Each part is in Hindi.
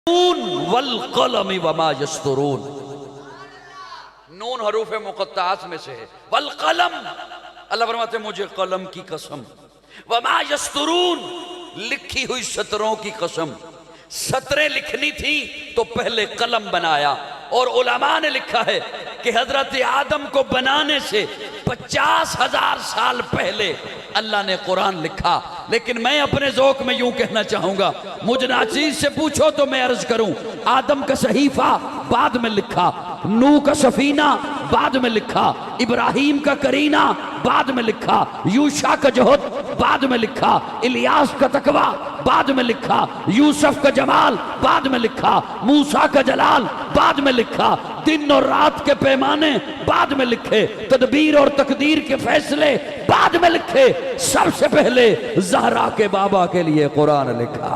वल कलम वमा यस्तरून। नून हरूफ मुक़त्ताअत में से है। वल कलम, अल्लाह फरमाते मुझे कलम की कसम, वमा यस्तरून, लिखी हुई सतरों की कसम। सतरें लिखनी थी तो पहले कलम बनाया, और उलमा ने लिखा है कि हजरत आदम को बनाने से 50,000 साल पहले अल्लाह ने कुरान लिखा। लेकिन मैं अपने ज़ौक़ में यूं कहना चाहूंगा, मुझ नाचीज़ से पूछो तो मैं अर्ज करूं, आदम का सहीफा बाद में लिखा, नूह का सफीना बाद में लिखा, इब्राहिम का करीना बाद में लिखा, यूशा का जोहद बाद में लिखा, इलियास का तकवा बाद में लिखा, यूसुफ का जमाल बाद में लिखा, मूसा का जलाल बाद में लिखा, दिन और रात के पैमाने बाद में लिखे, तदबीर और तकदीर के फैसले बाद में लिखे। सबसे पहले ज़हरा के बाबा के लिए कुरान लिखा।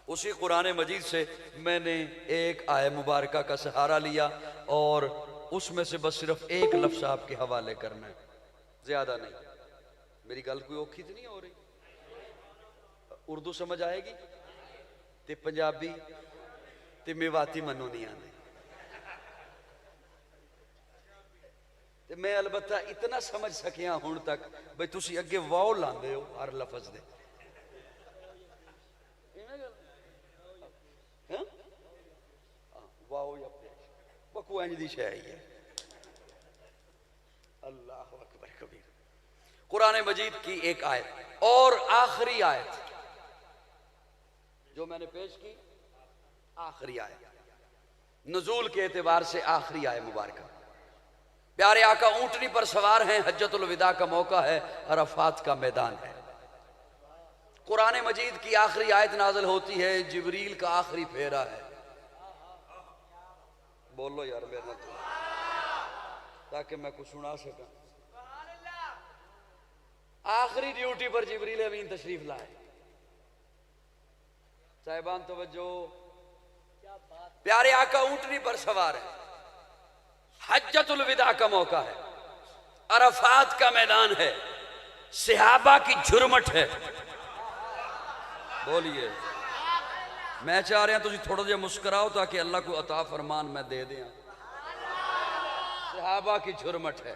उसी कुरान मजीद से मैंने एक आय मुबारका का सहारा लिया और उसमें से बस सिर्फ एक लफ्ज़ आपके हवाले करना है, ज्यादा नहीं। मेरी गल कोई औखी तो नहीं हो रही? उर्दू समझ आएगी ते पंजाबी ते मेवाती मनो नहीं आने। ते मैं अलबत्ता इतना समझ सकिया हुण तक बई तुसी अगे वाओ लांदे हो हर लफज दे। वाओ या बकू इंज दी शै ही है। अल्लाह अकबर कबीर। कुरान मजीद की एक आयत और आखिरी आयत जो मैंने पेश की, आखिरी आयत नुज़ूल के एतबार से आखिरी आयत मुबारक। प्यारे आका ऊंटनी पर सवार हैं, हज्जतुल विदा का मौका है, अरफात का मैदान है। कुरान मजीद की आखिरी आयत नाज़िल होती है, जिब्रील का आखिरी फेरा है। बोलो यार मेरे ना तो, ताकि मैं कुछ सुना सका। आखिरी ड्यूटी पर जिब्रील अमीन तशरीफ लाए। साहिबान तवज्जो, प्यारे आका ऊंटनी पर सवार है, हज्जतुल विदा का मौका है, अरफात का मैदान है, सहाबा की झुरमट है। बोलिए, मैं चाह रहा तुम थोड़ा जिहा मुस्कुराओ ताकि अल्लाह को अता फरमान मैं दे दें। सहाबा की झुरमट है,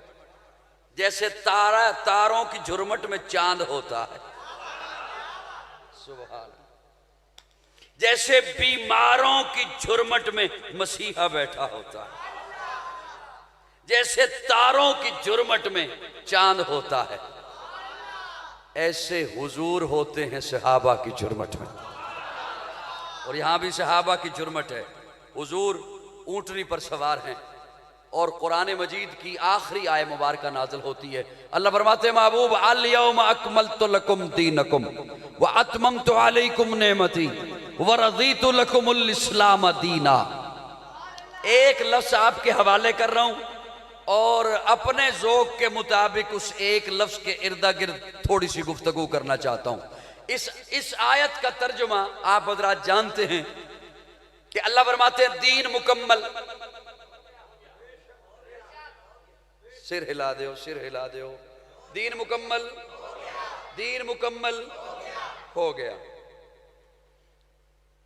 जैसे तारा तारों की झुरमट में चांद होता है। सुभान। जैसे बीमारों की झुरमट में मसीहा बैठा होता है, जैसे तारों की झुरमट में चांद होता है, ऐसे हुजूर होते हैं सहाबा की झुरमट में। और यहां भी सहाबा की झुरमट है। हुजूर ऊंटनी पर सवार हैं और कुरान मजीद की आखिरी आय मुबारका नाज़िल होती है। अल्लाह फरमाते हैं, महबूब अल यौम अकमलतु लकुम दीनकुम व अतममतु अलैकुम नेमती व रज़ीतु लकुमुल इस्लाम दीना। एक लफ्ज़ आपके हवाले कर रहा हूं और अपने ज़ौक़ के मुताबिक उस एक लफ्ज़ के इर्दा गिर्द थोड़ी सी गुफ्तगू करना चाहता हूं। इस आयत का तर्जुमा आप हज़रात जानते हैं कि अल्लाह फरमाते हैं दीन मुकम्मल। सिर हिला दो, सिर हिला दो। दीन मुकम्मल, दीन मुकम्मल हो गया।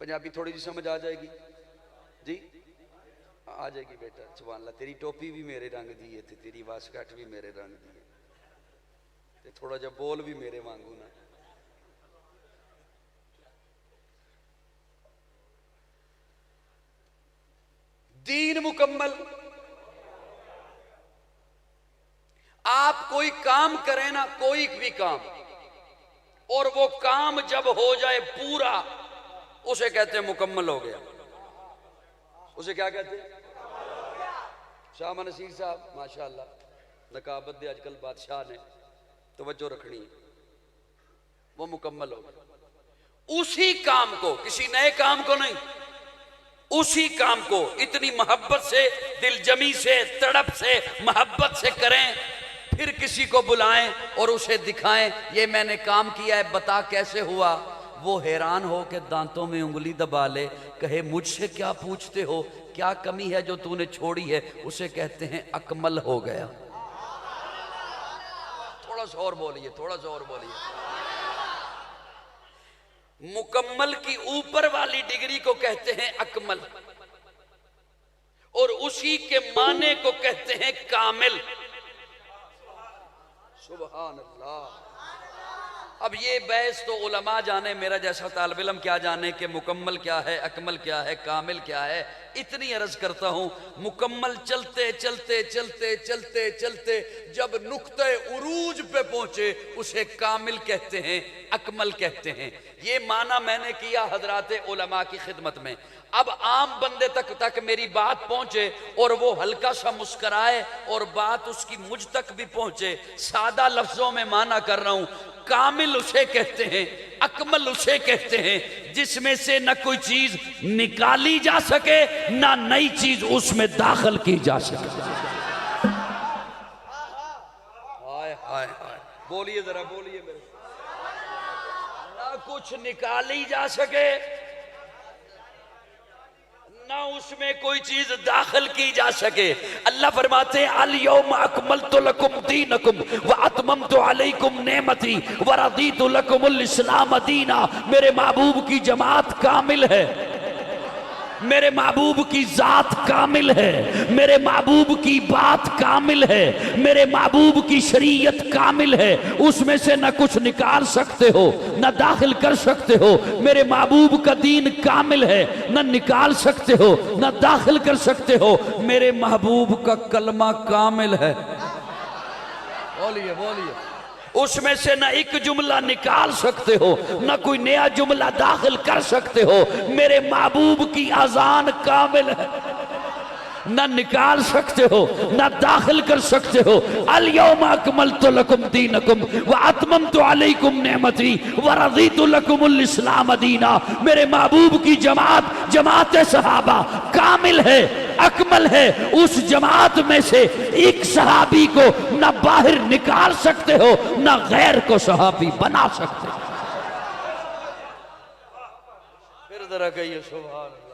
पंजाबी थोड़ी सी समझ आ जाएगी जी? आ जाएगी बेटा, सुभान अल्लाह। तेरी टोपी भी मेरे रंग दी है, तेरी वास्कट भी मेरे रंग दी है, थोड़ा जा बोल भी मेरे वांगू ना। दीन मुकम्मल। आप कोई काम करें ना, कोई भी काम, और वो काम जब हो जाए पूरा, उसे कहते हैं मुकम्मल हो गया। उसे क्या कहते हैं? शाह नसीर साहब माशाअल्लाह, नकाबत दे आजकल बादशाह ने तवज्जो रखनी है। वो मुकम्मल हो गया। उसी काम को, किसी नए काम को नहीं, उसी काम को इतनी मोहब्बत से, दिलजमी से, तड़प से, मोहब्बत से करें, फिर किसी को बुलाएं और उसे दिखाएं, ये मैंने काम किया है, बता कैसे हुआ। वो हैरान हो के दांतों में उंगली दबा ले, कहे मुझसे क्या पूछते हो, क्या कमी है जो तूने छोड़ी है, उसे कहते हैं अकमल हो गया। थोड़ा सा और बोलिए, थोड़ा सा और बोलिए। मुकम्मल की ऊपर वाली डिग्री को कहते हैं अकमल, और उसी के माने को कहते हैं कामिल। सुभान अल्लाह। अब ये बहस तो उलमा जाने, मेरा जैसा तालिब इल्म क्या जाने कि मुकम्मल क्या है, अकमल क्या है, कामिल क्या है। इतनी अर्ज करता हूं, मुकम्मल चलते चलते चलते चलते चलते जब नुक्ते उरूज पे पहुंचे उसे कामिल कहते हैं, अकमल कहते हैं। ये माना मैंने किया हजरात उलमा की खिदमत में। अब आम बंदे तक मेरी बात पहुंचे और वो हल्का सा मुस्कराए और बात उसकी मुझ तक भी पहुंचे, सादा लफ्जों में माना कर रहा हूं। कामिल उसे कहते हैं, अकमल उसे कहते हैं जिसमें से न कोई चीज निकाली जा सके, ना नई चीज उसमें दाखिल की जा सके। हाय हाय हाय, बोलिए जरा, बोलिए मेरे। ना कुछ निकाली जा सके, ना उसमें कोई चीज दाखिल की जा सके। अल्लाह फरमाते हैं अल यौम अकमलतु लकुम दीनकुम व अतममतु अलैकुम नेमती व रदीतु लकुमुल इस्लाम दीना। मेरे महबूब की जमात कामिल है, मेरे महबूब की जात कामिल है, मेरे महबूब की बात कामिल है, मेरे महबूब की शरीयत कामिल है। उसमें से न कुछ निकाल सकते हो, न दाखिल कर सकते हो। मेरे महबूब का दीन कामिल है, न निकाल सकते हो, न दाखिल कर सकते हो। मेरे महबूब का कलमा कामिल है। बोलिए बोलिए। उसमें से न एक जुमला निकाल सकते हो, न कोई नया जुमला दाखिल कर सकते हो। मेरे महबूब की अजान कामिल है, न निकाल सकते हो, न दाखिल कर सकते हो। अल यौम अकमलतु लकुम दीनकुम व अतममतु अलैकुम नेमती व रदीतु लकुमुल इस्लाम दीना। मेरे महबूब की जमात, जमात सहाबा कामिल है, अकमल है। उस जमात में से एक सहाबी को न बाहर निकाल सकते हो, न गैर को सहाबी बना सकते हो। फिर जरा कहिए सुभान अल्लाह।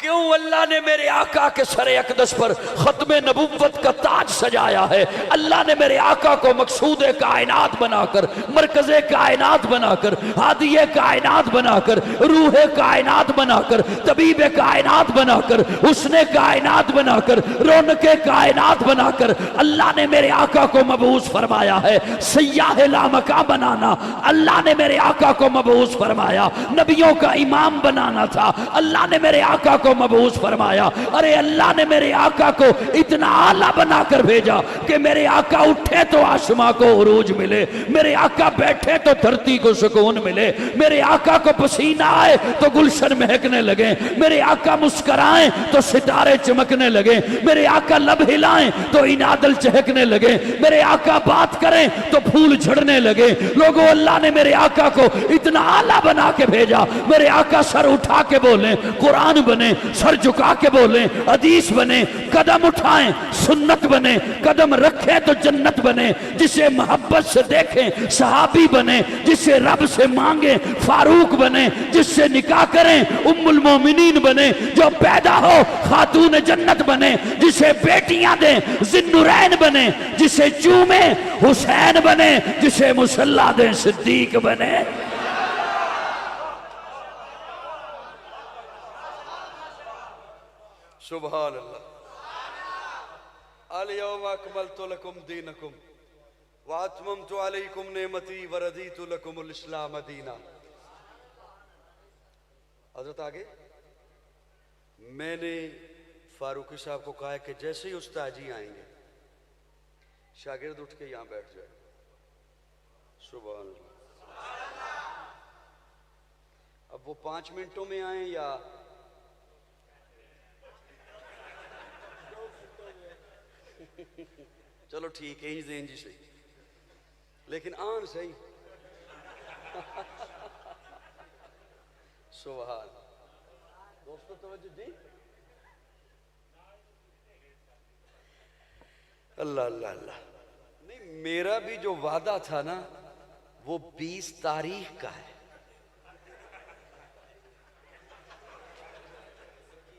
क्यों अल्लाह ने मेरे आका के सरे अकदस पर खत्मे नबुव्वत का ताज सजाया है। अल्लाह ने मेरे आका को मकसूद कायनात बनाकर, मरकज़े कायनात बनाकर, हादिये कायनात बनाकर, रूहे कायनात बनाकर, तबीब कायनात बनाकर, हुस्ने कायनात बनाकर, रौनके कायनात बनाकर अल्लाह ने मेरे आका को मबूस फरमाया है। सय्याह लामका बनाना अल्लाह ने मेरे आका को मबूस फरमाया। नबियों का इमाम बनाना था, अल्लाह ने मेरे आका को मबूस फरमाया। अरे अल्लाह ने मेरे आका को इतना आला बनाकर भेजा कि मेरे आका उठे तो आसमां को उरूज मिले, मेरे आका बैठे तो धरती को सुकून मिले, मेरे आका को पसीना आए तो गुलशन महकने लगे, मेरे आका मुस्कुराएं तो सितारे चमकने लगे, मेरे आका लब हिलाएं तो इनादल चहकने लगे, मेरे आका बात करें तो फूल झड़ने लगे। लोगों, अल्लाह ने मेरे आका को इतना आला बना के भेजा। मेरे आका सर उठा के बोले कुरान बने, सर झुका के बोले हदीस बने, कदम उठाएं सुन्नत बने, कदम रखें तो जन्नत बने, जिसे मोहब्बत से देखें सहाबी बने, जिसे रब से मांगे फारूक बने, जिससे निकाह करें उम्मुल मोमिनीन बने, जो पैदा हो खातून जन्नत बने, जिसे बेटियां दें जिन्नुरैन बने, जिसे चूमे हुसैन बने, जिसे मुसल्ला दें सिद्दीक बने। सुभान अल्लाह। अल यौम अकमलतु लकुम दीनकुम व अतममतु अलैकुम नेमती व रदीतु लकुमुल इस्लाम दीना। हजरत आगे मैंने फारूकी साहब को कहा कि जैसे ही उस्ताद जी आएंगे शागिर्द उठ के यहां बैठ जाए। सुभान अल्लाह। अब वो 5 मिनटों में आए या चलो ठीक है, इंज सही, लेकिन आन सही। सुभान। दोस्तों तवज्जो दी। अल्लाह अल्लाह अल्लाह। नहीं, मेरा भी जो वादा था ना वो 20 तारीख का है।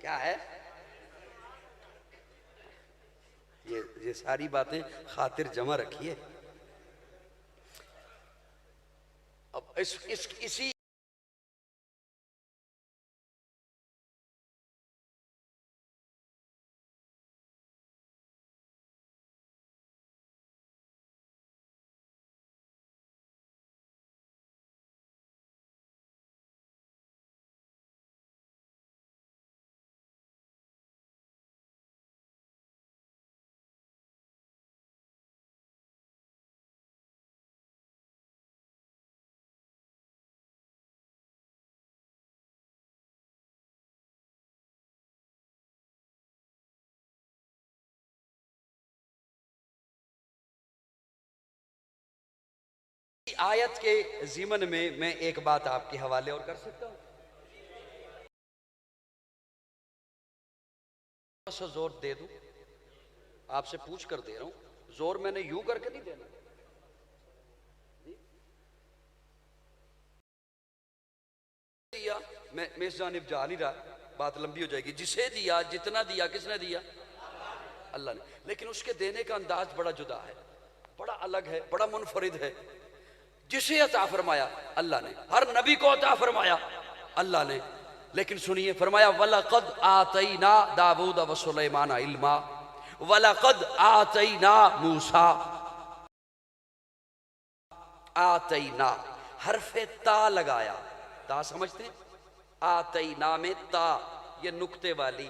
क्या है? ये सारी बातें खातिर जमा रखिए। अब इसी आयत के ज़िमन में मैं एक बात आपके हवाले और कर सकता हूँ। सा जोर दे दूं, आपसे पूछ कर दे रहा हूं, जोर मैंने यूं करके नहीं देना। दिया मैं इस जानिब जा नहीं रहा, बात लंबी हो जाएगी। जिसे दिया, जितना दिया, किसने दिया? अल्लाह ने। लेकिन उसके देने का अंदाज बड़ा जुदा है, बड़ा अलग है, बड़ा मुनफरिद है। जिसे अता फरमाया अल्लाह ने, हर नबी को अता फरमाया अल्लाह ने। लेकिन सुनिए, फरमाया वलक़द आतैना दाऊद व सुलैमान इल्मा वलक़द आतैना मूसा। आतैना हरफे ता लगाया, ता समझते हैं? आतैना में ता, ये नुक्ते वाली,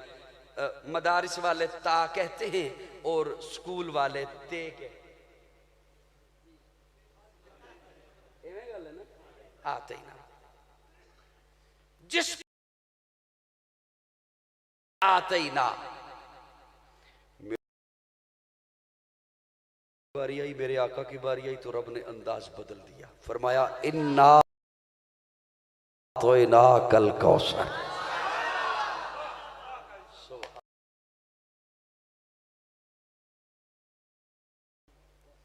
मदारिस वाले ता कहते हैं और स्कूल वाले ते कहते हैं। आतैना जिस आतैना बारी आई, मेरे आका की बारी आई तो रब ने अंदाज बदल दिया। फरमाया इन्ना तो ना कल कौसर।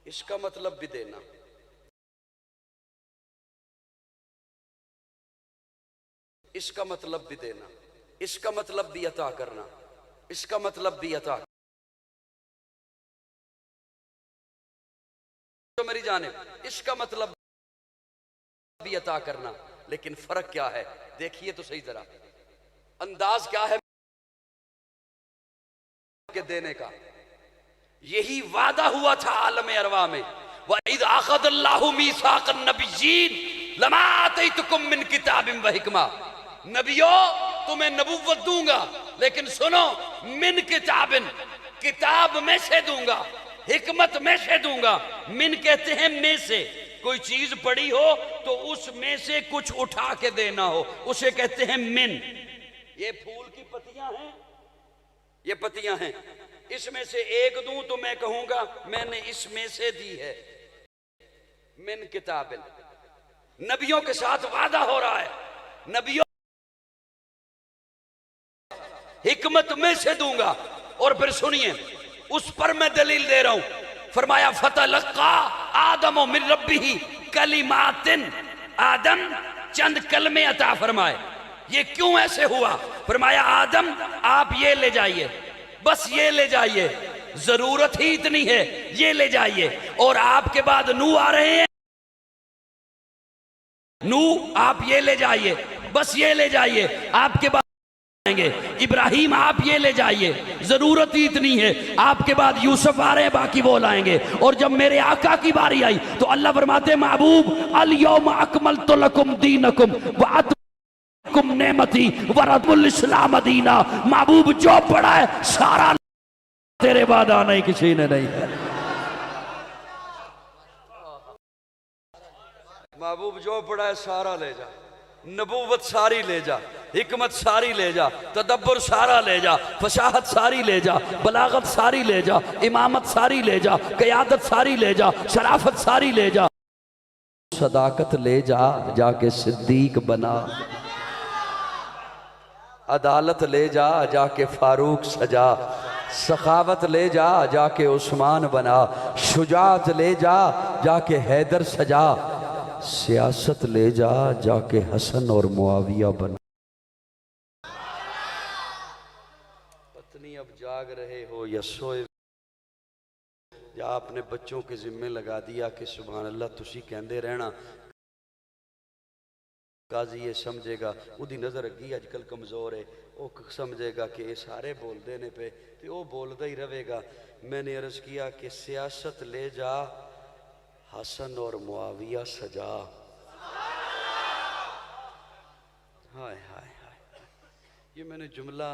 इसका मतलब भी देना, इसका मतलब भी देना, इसका मतलब भी अता करना, इसका मतलब भी अता। तो मेरी जानिब इसका मतलब भी अता करना। लेकिन फर्क क्या है? देखिए तो सही जरा, अंदाज क्या है के देने का। यही वादा हुआ था आलम अरवा में, वइद अखज़ल्लाहु मीसाक़न नबिय्यीन लमा आतैतुकुम मिन किताबिन व हिकमा। नबियों, तुम्हें नबुव्वत दूंगा, लेकिन सुनो, मिन किताबिन, किताब में से दूंगा, हिकमत में से दूंगा। मिन कहते हैं में से, कोई चीज पड़ी हो तो उसमें से कुछ उठा के देना हो, उसे कहते हैं मिन। ये फूल की पत्तियां हैं, ये पत्तियां हैं, इसमें से एक दूं तो मैं कहूंगा मैंने इसमें से दी है। मिन किताबिन, नबियों के साथ वादा हो रहा है, नबियों हिकमत में से दूंगा। और फिर सुनिए, उस पर मैं दलील दे रहा हूं। फरमाया फतलक्का आदम मिन रब्बिही कलिमातिन, आदम चंद कलमे अता फरमाए। ये क्यों ऐसे हुआ? फरमाया आदम आप ये ले जाइए, बस ये ले जाइए, जरूरत ही इतनी है, ये ले जाइए। और आपके बाद नू आ रहे हैं, नू आप ये ले जाइए, बस ये ले जाइए। आपके बाद इब्राहिम आप ये ले जाइए, जरूरत ही इतनी है। आपके बाद यूसुफ आ रहे हैं, बाकी वो लाएंगे। और जब मेरे आका की बारी आई तो अल्लाह फरमाते महबूब अल यौम अकमलतु लकुम दीनकुम व अतममतु नेमती व रदुल इस्लाम दीना। महबूब जो पड़ा है सारा तेरे बाद आना ही किसी ने नहीं है। महबूब जो पड़ा है सारा ले जा, नबूवत सारी ले जा, हिकमत सारी ले जा, तदब्बर सारा ले जा, फसाहत सारी ले जा, बलागत सारी ले जा, इमामत सारी ले जा, क़यादत सारी ले जा, शराफत सारी ले जा, सदाकत ले जा, जाके सिद्दीक बना, अदालत ले जा, जाके फारूक सजा, सखावत ले जा, जाके उस्मान बना, शुजात ले जा, जाके हैदर सजा, सियासत ले जा, जाके हसन और मुआविया बना। पत्नी अब जाग रहे हो या सोए, या आपने बच्चों के जिम्मे लगा दिया कि सुभान अल्लाह तुसी कहंदे रहना, काजी ये समझेगा उदी नज़र अगी अजकल कमज़ोर है, वो समझेगा कि ये सारे बोलते ने पे तो वो बोलता ही रहेगा। मैंने अर्ज़ किया कि सियासत ले जा, हसन और मुआविया सजा। हाय हाय हाय, ये मैंने जुमला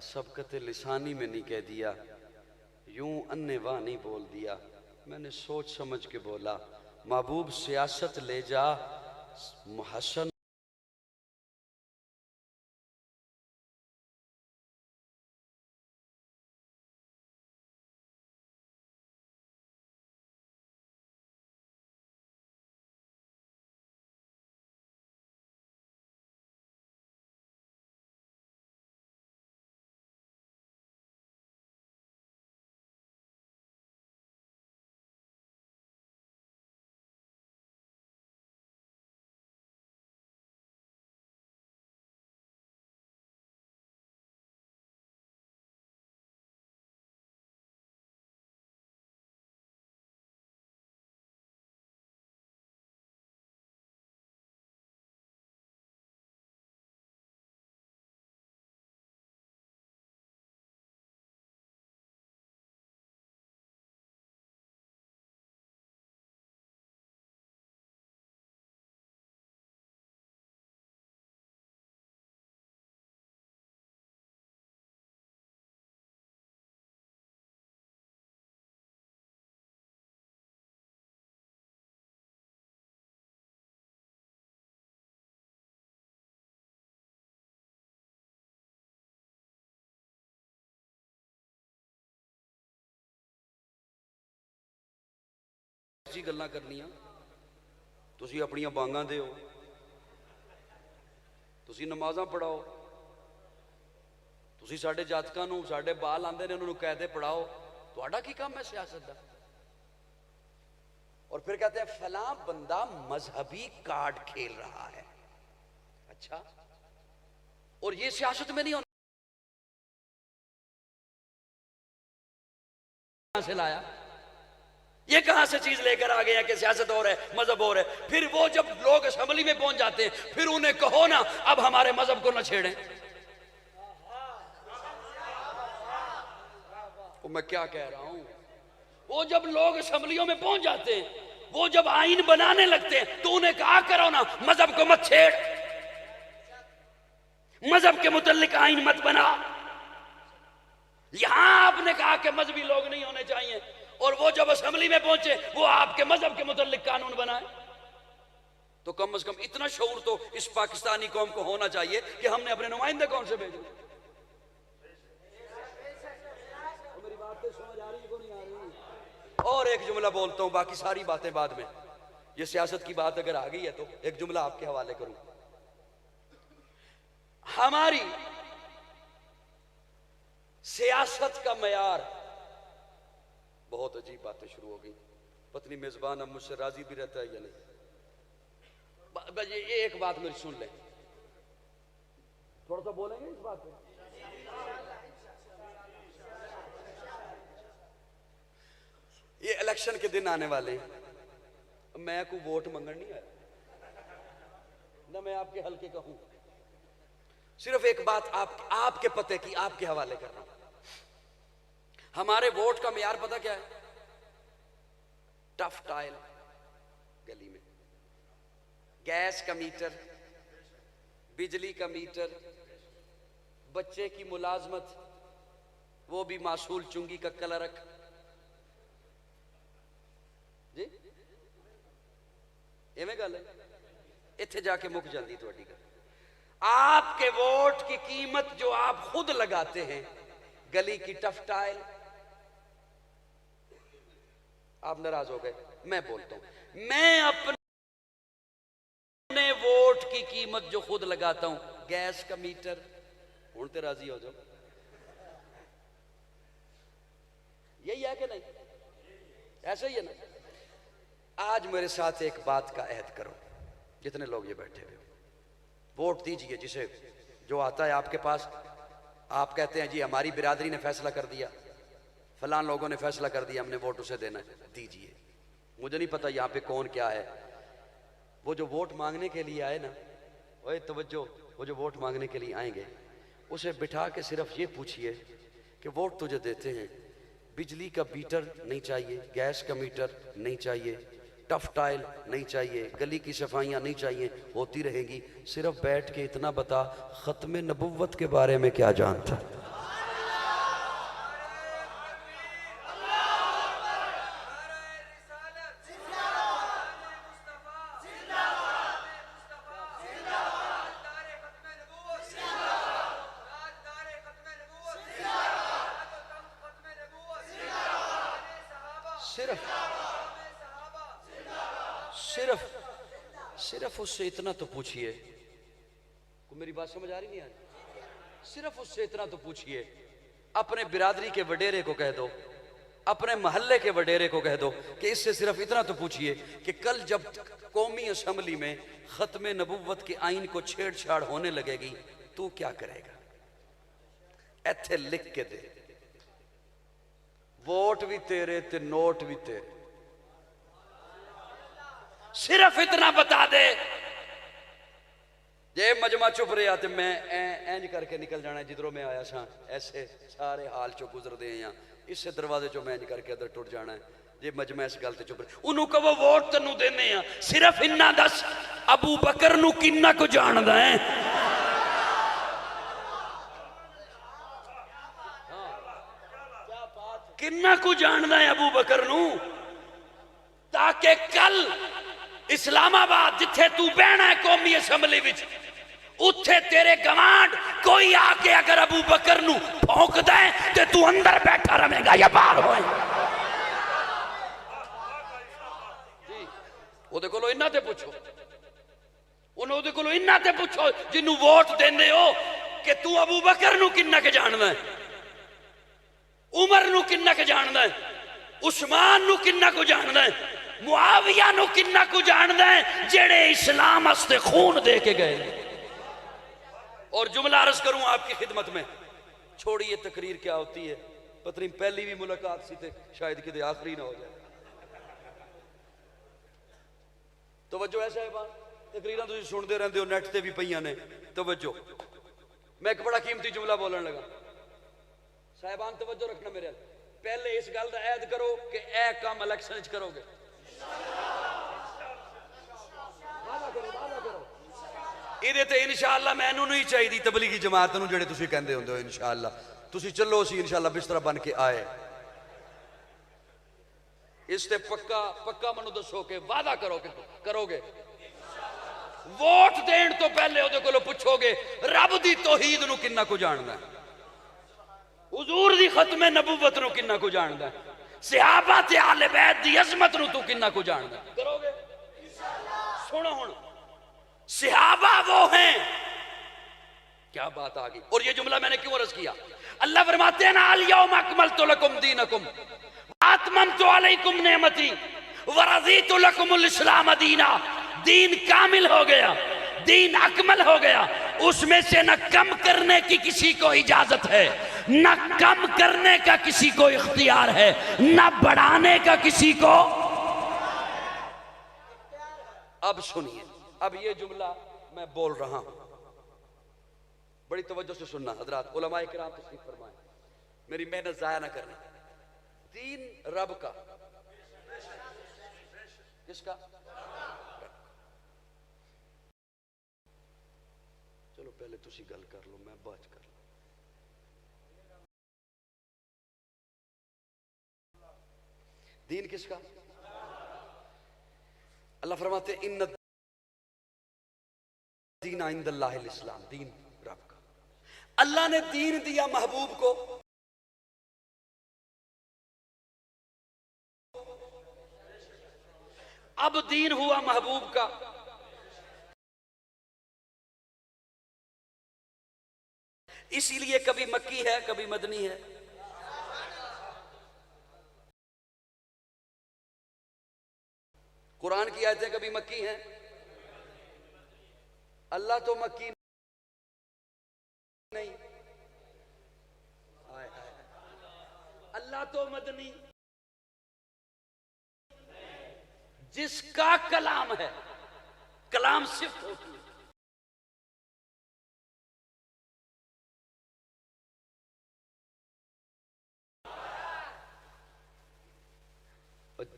सबकत लिसानी में नहीं कह दिया, यूं अन्ने वाह नहीं बोल दिया, मैंने सोच समझ के बोला। महबूब सियासत ले जा, हसन ਅਸੀਂ ਗੱਲਾਂ ਕਰਨੀਆਂ। ਤੁਸੀਂ ਆਪਣੀਆਂ ਬਾਂਗਾਂ ਦਿਓ, ਤੁਸੀਂ ਨਮਾਜ਼ਾਂ ਪੜਾਓ, ਤੁਸੀਂ ਸਾਡੇ ਜਾਤਕਾਂ ਨੂੰ, ਸਾਡੇ ਬਾਲ ਆਂਦੇ ਨੇ ਉਹਨਾਂ ਨੂੰ ਕਾਇਦੇ ਪੜਾਓ। ਤੁਹਾਡਾ ਕੀ ਕੰਮ ਹੈ सियासत ਦਾ? और फिर कहते हैं फला बंदा मजहबी कार्ड खेल रहा है। अच्छा, और ये सियासत में नहीं होना। कहां से लाया? ये कहां से चीज लेकर आ गए हैं कि सियासत हो रहा है, मजहब हो रहा है। फिर वो जब लोग असेंबली में पहुंच जाते हैं, फिर उन्हें कहो ना अब हमारे मजहब को ना छेड़ें। तो मैं क्या कह रहा हूं, वो जब लोग असेंबलियों में पहुंच जाते हैं, वो जब आईन बनाने लगते हैं, तो उन्हें कहा करो ना मजहब को मत छेड़, मजहब के मुतल्लिक आईन मत बना। यहां आपने कहा कि मजहबी लोग नहीं होने चाहिए, और वो जब असेंबली में पहुंचे वो आपके मजहब के मुतल्लिक कानून बनाए। तो कम से कम इतना शऊर तो इस पाकिस्तानी कौम को होना चाहिए कि हमने अपने नुमाइंदे कौन से भेजे। मेरी बातें समझ आ रही है को नहीं आ रही? और एक जुमला बोलता हूं, बाकी सारी बातें बाद में। ये सियासत की बात अगर आ गई है तो एक जुमला आपके हवाले करूं। हमारी सियासत का मयार, बहुत अजीब बातें शुरू हो गई। पत्नी मेजबान अब मुझसे राजी भी रहता है या नहीं? ये एक बात मेरी सुन लें, थोड़ा सा बोलेंगे इस बात पे। ये इलेक्शन के दिन आने वाले हैं, मैं को वोट मंगन नहीं आया ना, मैं आपके हल्के का हूं। सिर्फ एक बात आपके पते की आपके हवाले कर रहा हूं। हमारे वोट का मियार पता क्या है? टफ टाइल गली में, गैस का मीटर, बिजली का मीटर, बच्चे की मुलाजमत, वो भी मासूल चुंगी का कलरक जी। एवें गल है, इत्थे जाके मुक जाती थोड़ी गल। आपके वोट की कीमत जो आप खुद लगाते हैं, गली की टफ टाइल, आप नाराज हो गए, मैं बोलता हूं, मैं अपने वोट की कीमत जो खुद लगाता हूं, गैस का मीटर, हूं ते राजी हो जाओ, यही है कि नहीं? ऐसे ही है ना? आज मेरे साथ एक बात का अहद करो, जितने लोग ये बैठे हुए, वोट दीजिए जिसे जो आता है आपके पास। आप कहते हैं जी हमारी बिरादरी ने फैसला कर दिया, फलां लोगों ने फैसला कर दिया, हमने वोट उसे देना है, दीजिए। मुझे नहीं पता यहाँ पे कौन क्या है। वो जो वोट मांगने के लिए आए ना, ओए तवज्जो, वो जो वोट मांगने के लिए आएंगे, उसे बिठा के सिर्फ ये पूछिए कि वोट तुझे देते हैं, बिजली का मीटर नहीं चाहिए, गैस का मीटर नहीं चाहिए, टफ टाइल नहीं चाहिए, गली की सफाइयाँ नहीं चाहिए, होती रहेंगी, सिर्फ बैठ के इतना बता ख़त्म नबुव्वत के बारे में क्या जानता। सिर्फ उससे इतना तो पूछिए, को मेरी बात समझ आ रही नहीं आ रही? सिर्फ उससे इतना तो पूछिए, अपने बिरादरी के वडेरे को कह दो, अपने मोहल्ले के वडेरे को कह दो कि इससे सिर्फ इतना तो पूछिए कि कल जब कौमी असेंबली में खत्म नबुव्वत के आइन को छेड़छाड़ होने लगेगी, तू क्या करेगा? इत्थे लिख के दे, वोट भी तेरे ते नोट भी तेरे। सिर्फ इतना बता दे, जे मजमा चुप रहा तो मैं इंज करके निकल जाना, जिधरों मैं आया सा ऐसे सारे हाल चो गुजरते हैं, इसे दरवाजे चो मैं इंज करके इधर टुट जाना है। जे मजमा इस गल ते चुप रहे, उन्होंने कहो वोट तेनू देने आ, सिर्फ इन्ना दस अबू बकर नू किन्ना को जानदा है? किन्ना को जानदा है अबू बकर नू, ताकि कल इस्लामाबाद जिथे तू बहना है कौमी असेंबली विच, उत्थे तेरे गवांड कोई आके अगर अबू बकर नू भौंक दे ते तू अंदर बैठा रहेगा या बाहर होए। ਉਹਦੇ ਕੋਲੋਂ ਇਹਨਾਂ ਤੇ ਪੁੱਛੋ, ਉਹਦੇ ਕੋਲੋਂ ਇਹਨਾਂ ਤੇ ਪੁੱਛੋ ਜਿਹਨੂੰ ਵੋਟ ਦਿੰਦੇ ਹੋ ਕਿ ਤੂੰ ਅਬੂ ਬਕਰ ਨੂੰ ਕਿੰਨਾ ਕੁ ਜਾਣਦਾ ਹੈ, ਉਮਰ ਨੂੰ ਕਿੰਨਾ ਕੁ ਜਾਣਦਾ ਹੈ, ਉਸਮਾਨ ਨੂੰ किन्ना को जानदा है, मुआविया ਨੂੰ किन्ना को जानदा है, जेड़े इस्लाम वास्ते खून दे के गए। और जुमला अर्ज करूं आपकी खिदमत में, छोड़िए तकरीर क्या होती है, पता नहीं पहली भी मुलाकात सी ते शायद किते आखिरी ना हो जाए। तवज्जो है साहिबान, तकरीरां तुसीं सुनदे रहंदे हो, नेट ते भी पईयां ने, तवज्जो। मैं एक बड़ा कीमती जुमला बोलन लगा, साहिबान तवज्जो रखना मेरे। पहले इस गल दा ऐद करो कि ए काम इलेक्शन च करोगे, वादा करो, वादा करो। इहदे ते इंशाअल्लाह मैनू नहीं चाहिए तबलीगी जमात नूं जेड़े तुसीं कहंदे हुंदे हो, इंशाअल्लाह तुसीं चलो सी इंशाअल्लाह बिस्तरा बन के आए। इस ते पक्का पक्का मैनू दसो कि वादा करो कि करोगे। वोट देण तो पहले उहदे कोलों पुछोगे रब दी तौहीद नूं किन्ना को जानदा है, हुजूर दी खत्मे नबूवत नूं किन्ना को जानदा है, सहाबा ते आले बैत दी अजमत नूं तू किन्ना को जानदा है। करोगे इंशाअल्लाह। सुनो हुण, सहाबा वो हैं, क्या बात आ गई। और ये जुमला मैंने क्यों अर्ज किया, अल्लाह फरमाते हैं ना अल यौम अकमलतु लकुम दीनकुम आत्ममतु अलैकुम नेमती व रज़ीतु लकुमुल इस्लाम दीना। दीन कामिल हो गया, दीन अकमल हो गया, उसमें से न कम करने की किसी को इजाजत है, न कम करने का किसी को इख्तियार है, न बढ़ाने का किसी को। अब सुनिए, अब ये जुमला मैं बोल रहा हूं, बड़ी तवज्जो से सुनना हजरात, उलमाए किराम तशरीफ फरमाएं, मेरी मेहनत जाया ना करना। दीन रब का, किसका? चलो पहले तुसी गल कर लो, मैं बात कर लो। दीन किसका? अल्लाह फरमाते इन्न दीन इंदल्लाहिल इस्लाम, दीन रब का। अल्लाह ने दीन दिया महबूब को, अब दीन हुआ महबूब का। इसीलिए कभी मक्की है कभी मदनी है। कुरान की आयतें कभी मक्की हैं, अल्लाह तो मक्की नहीं, अल्लाह तो मदनी। जिसका कलाम है, कलाम सिफ्त होती है।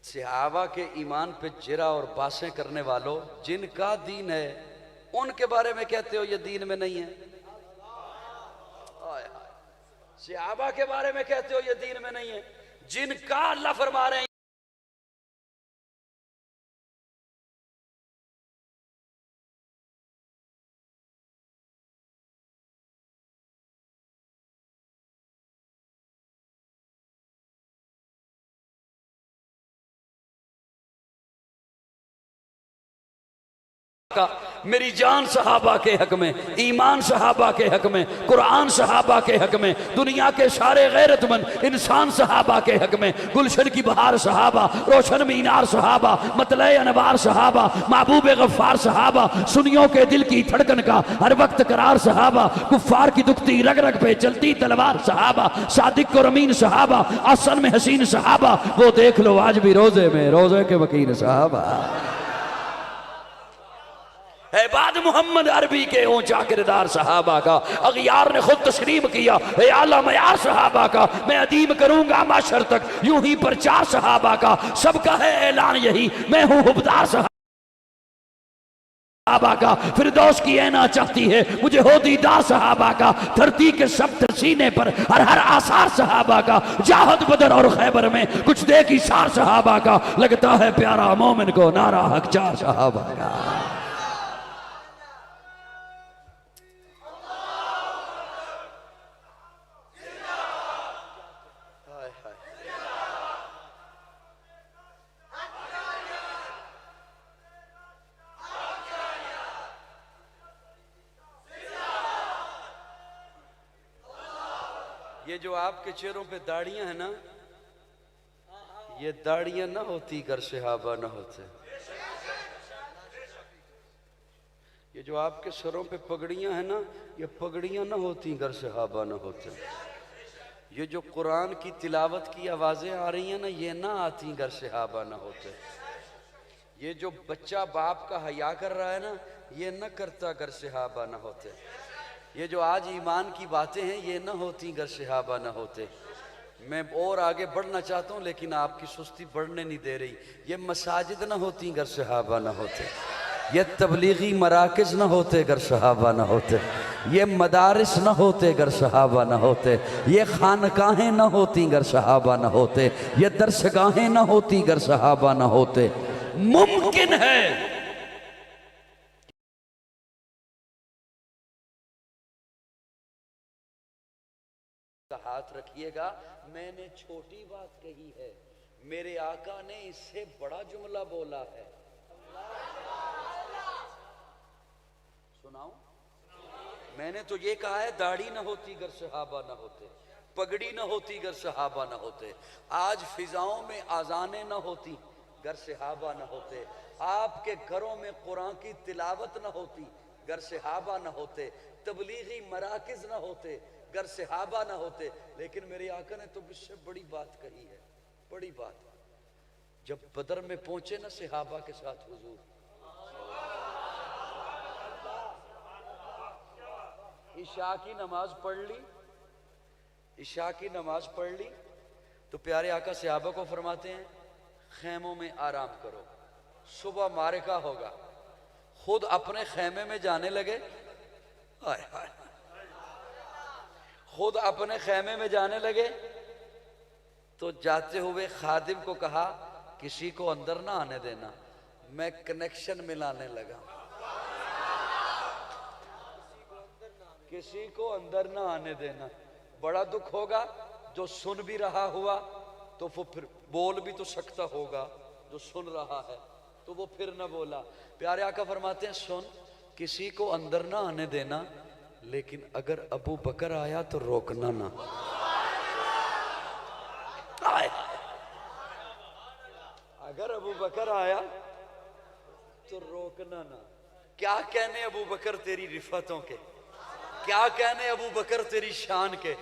सहाबा के ईमान पे जिरा और बासें करने वालों, जिनका दीन है उनके बारे में कहते हो ये दीन में नहीं है। सहाबा के बारे में कहते हो ये दीन में नहीं है, जिनका अल्लाह फरमा रहे हैं का। मेरी जान सहाबा के हक में, ईमान सहाबा के हक में, कुरान सहाबा के हक में, दुनिया के सारे गैरतमंद इंसान सहाबा के हक में, गुलशन की बहार सहाबा, रोशन मीनार सहाबा, मतले अनवार सहाबा, महबूब गफ्फार सहाबा, सुनियों के दिल की धड़कन का हर वक्त करार सहाबा, कुफ्फार की दुखती रग रग पे चलती तलवार सहाबा, सादिक और अमीन सहाबा, आसन में हसीन सहाबा, वो देख लो आज भी रोजे में रोजे के वकील सहाबा। है बाद मोहम्मद अरबी के ऊंचा किरदार सहाबा का, अगियार ने खुद तस्लीम किया है आला मयार सहाबा का। मैं अदीम करूंगा माशर तक यूं ही प्रचार सहाबा का, सबका है ऐलान यही मैं हूं हुबदार सहाबा का। फिरदौस की ऐना चाहती है मुझे हो दीदार सहाबा का, धरती के सब सीने पर हर हर आसार सहाबा का। जाहद बदर और खैबर में कुछ देख इशार सहाबा का, लगता है प्यारा मोमिन को नारा हकचार सहाबा का। ये जो आपके चेहरों पे दाढ़ियां हैं ना, ये दाढ़ियां ना होती अगर सहाबा ना होते। ये जो आपके सरों पे पगड़ियां हैं ना, ये पगड़ियां ना होती अगर सहाबा ना होते। ये जो कुरान की तिलावत की आवाजें आ रही हैं ना, ये ना आती अगर सहाबा ना होते। ये जो बच्चा बाप का हया कर रहा है ना, ये न करता अगर सहाबा ना होते। ये जो आज ईमान की बातें हैं, ये न होती अगर सहाबा ना होते। मैं और आगे बढ़ना चाहता हूँ लेकिन आपकी सुस्ती बढ़ने नहीं दे रही। ये मसाजिद न होती अगर सहाबा ना होते। ये तबलीगी मराकज़ न होते अगर सहाबा ना होते। ये मदारिस न होते अगर सहाबा ना होते। ये खानकाहें न होती अगर सहाबा ना होते। ये दरसगाहें न होती अगर सहाबा ना होते। मुमकिन है हाथ रखिएगा, मैंने छोटी बात कही है, मेरे आका ने इससे बड़ा जुमला बोला है। सुनाऊं? मैंने तो ये कहा है दाढ़ी ना होती अगर सहाबा ना होते, पगड़ी ना होती अगर सहाबा ना होते, आज फिजाओं में आजानें ना होती अगर सहाबा ना होते, आपके घरों में कुरान की तिलावत ना होती अगर सहाबा ना होते, तबलीगी मराकिज ना होते अगर सहाबा ना होते। लेकिन मेरे आका ने तो इससे बड़ी बात कही है, बड़ी बात। जब बदर में पहुंचे ना सहाबा के साथ हुजूर, इशा की नमाज पढ़ ली, इशा की नमाज पढ़ ली तो प्यारे आका सहाबा को फरमाते हैं खैमों में आराम करो, सुबह मारिका होगा। खुद अपने खैमे में जाने लगे, हाय हाय, खुद अपने खैमे में जाने लगे तो जाते हुए खादिम को कहा किसी को अंदर ना आने देना, मैं कनेक्शन मिलाने लगा। किसी को अंदर ना आने देना। बड़ा दुख होगा जो सुन भी रहा हुआ तो वो फिर बोल भी तो सकता होगा, जो सुन रहा है तो वो फिर ना बोला। प्यारे आका फरमाते हैं सुन, किसी को अंदर ना आने देना, लेकिन अगर अबू बकर आया तो रोकना ना। अगर अबू बकर आया तो रोकना ना। क्या कहने अबू बकर तेरी रिफतों के, क्या कहने अबू बकर तेरी शान के,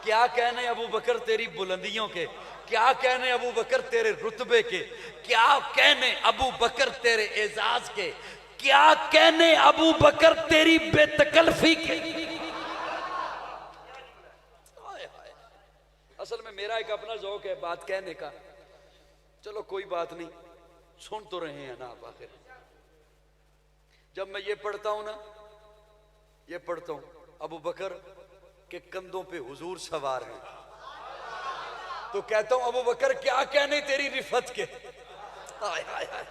क्या कहने अबू बकर तेरी बुलंदियों के, क्या कहने अबू बकर तेरे रुतबे के, क्या कहने अबू बकर तेरे एजाज के, क्या कहने अबू बकर तेरी बेतकल्फी के। असल में मेरा एक अपना ज़ौक है बात कहने का। चलो कोई बात नहीं, सुन तो रहे हैं ना आप आखिर। जब मैं ये पढ़ता हूं ना, ये पढ़ता हूं अबू बकर के कंधों पे हुजूर सवार हैं, तो कहता हूं अबू बकर क्या कहने तेरी रिफत के। हाय हाय हाय।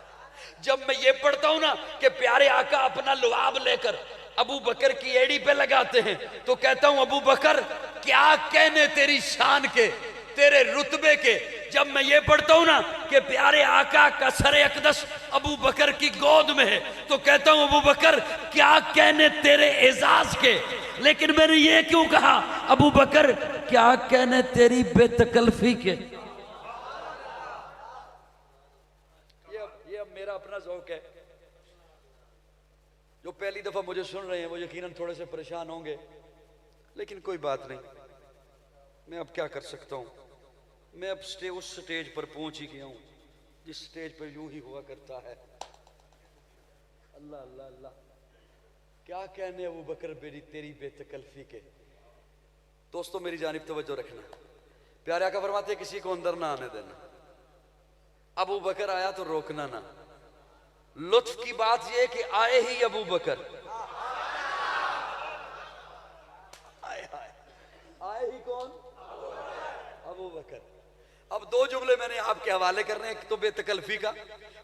जब मैं ये पढ़ता हूं ना कि प्यारे आका अपना लुआब लेकर अबू बकर की एड़ी पे लगाते हैं, तो कहता हूं अबू बकर क्या कहने तेरी शान के, तेरे रुतबे के। जब मैं ये पढ़ता हूं ना कि प्यारे आका का सरे अकदस अबू बकर की गोद में है, तो कहता हूं अबू बकर क्या कहने तेरे एजाज के। लेकिन मैंने ये क्यों कहा अबू बकर क्या कहने तेरी बेतकल्फी के। ये मेरा अपना ज़ौक है। जो पहली दफा मुझे सुन रहे हैं वो यकीनन थोड़े से परेशान होंगे, लेकिन कोई बात नहीं, मैं अब क्या कर सकता हूं। मैं अब उस स्टेज पर पहुंच ही गया हूं जिस स्टेज पर यूं ही हुआ करता है। अल्लाह अल्लाह अल्लाह। क्या कहने अबू बकर तेरी बेतकल्फी के। दोस्तों मेरी जानिब तवज्जो रखना। प्यारे आका फरमाते किसी को अंदर ना आने देना, अबू बकर आया तो रोकना ना। लुत्फ की बात यह कि आए ही अबू बकर, आए ही कौन? अबू बकर। अब दो जुमले मैंने आपके हवाले करने, एक तो बेतकल्फी का